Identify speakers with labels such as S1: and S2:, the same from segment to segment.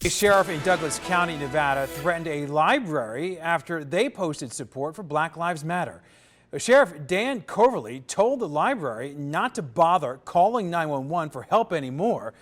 S1: A sheriff in Douglas County, Nevada, threatened a library after they posted support for Black Lives Matter. Sheriff Dan Coverly told the library not to bother calling 911 for help anymore.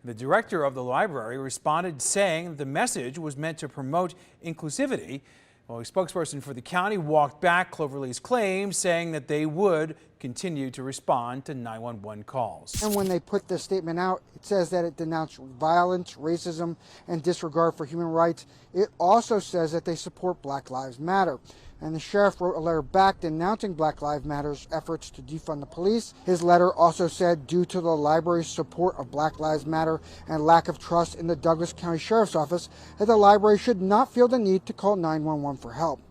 S1: The director of the library responded saying the message was meant to promote inclusivity. Well, a spokesperson for the county walked back Cloverly's claim, saying that they would continue to respond to 911 calls.
S2: And when they put this statement out, it says that it denounced violence, racism, and disregard for human rights. It also says that they support Black Lives Matter. And the sheriff wrote a letter back denouncing Black Lives Matter's efforts to defund the police. His letter also said, due to the library's support of Black Lives Matter and lack of trust in the Douglas County Sheriff's Office, that the library should not feel the need to call 911 for help.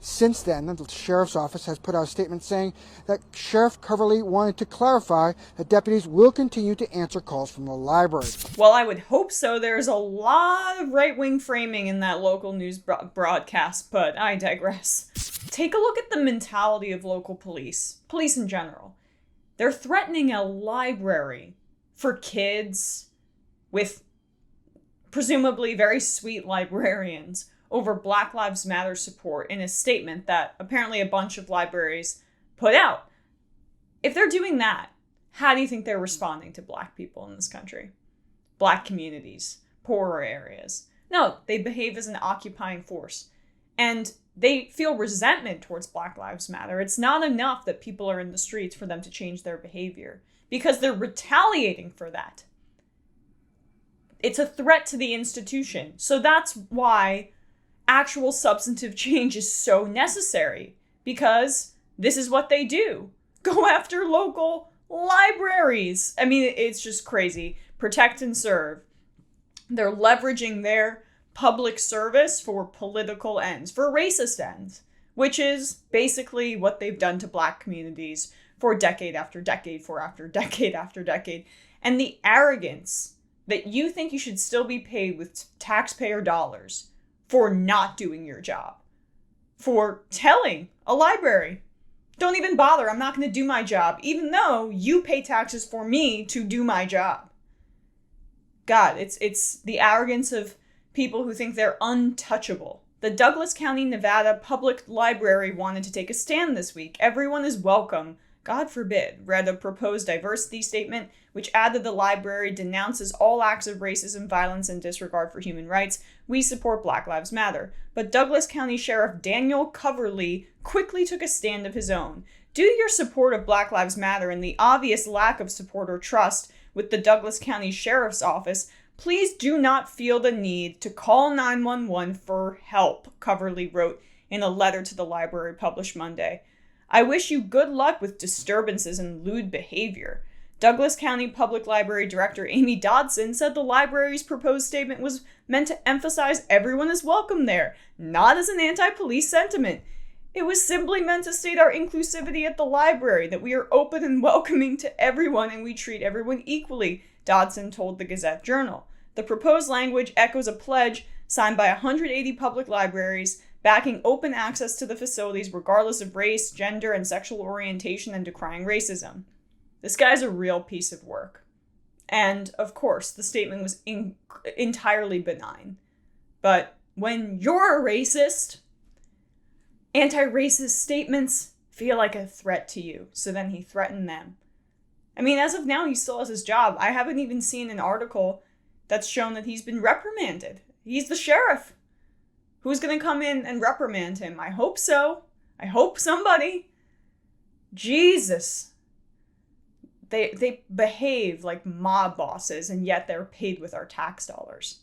S2: Since then, the Sheriff's Office has put out a statement saying that Sheriff Coverly wanted to clarify that deputies will continue to answer calls from the library.
S3: Well, I would hope so. There's a lot of right-wing framing in that local news broadcast, but I digress. Take a look at the mentality of local police in general. They're threatening a library for kids with presumably very sweet librarians over Black Lives Matter support in a statement that apparently a bunch of libraries put out. If they're doing that, how do you think they're responding to Black people in this country? Black communities, poorer areas. No, they behave as an occupying force. And they feel resentment towards Black Lives Matter. It's not enough that people are in the streets for them to change their behavior, because they're retaliating for that. It's a threat to the institution. So that's why actual substantive change is so necessary, because this is what they do. Go after local libraries. I mean, it's just crazy. Protect and serve. They're leveraging their public service for political ends, for racist ends, which is basically what they've done to Black communities for decade after decade, for after decade after decade. And the arrogance that you think you should still be paid with taxpayer dollars for not doing your job, for telling a library, don't even bother, I'm not going to do my job, even though you pay taxes for me to do my job. God, it's the arrogance of people who think they're untouchable. The Douglas County, Nevada Public Library wanted to take a stand this week. Everyone is welcome, God forbid, read a proposed diversity statement, which added the library denounces all acts of racism, violence, and disregard for human rights. We support Black Lives Matter. But Douglas County Sheriff Daniel Coverly quickly took a stand of his own. Due to your support of Black Lives Matter and the obvious lack of support or trust with the Douglas County Sheriff's Office, please do not feel the need to call 911 for help, Coverly wrote in a letter to the library published Monday. I wish you good luck with disturbances and lewd behavior. Douglas County Public Library Director Amy Dodson said the library's proposed statement was meant to emphasize everyone is welcome there, not as an anti-police sentiment. It was simply meant to state our inclusivity at the library, that we are open and welcoming to everyone and we treat everyone equally, Dodson told the Gazette-Journal. The proposed language echoes a pledge signed by 180 public libraries backing open access to the facilities regardless of race, gender, and sexual orientation, and decrying racism. This guy's a real piece of work. And, of course, the statement was entirely benign. But when you're a racist, anti-racist statements feel like a threat to you. So then he threatened them. I mean, as of now, he still has his job. I haven't even seen an article that's shown that he's been reprimanded. He's the sheriff. Who's going to come in and reprimand him? I hope so. I hope somebody. Jesus. They behave like mob bosses, and yet they're paid with our tax dollars.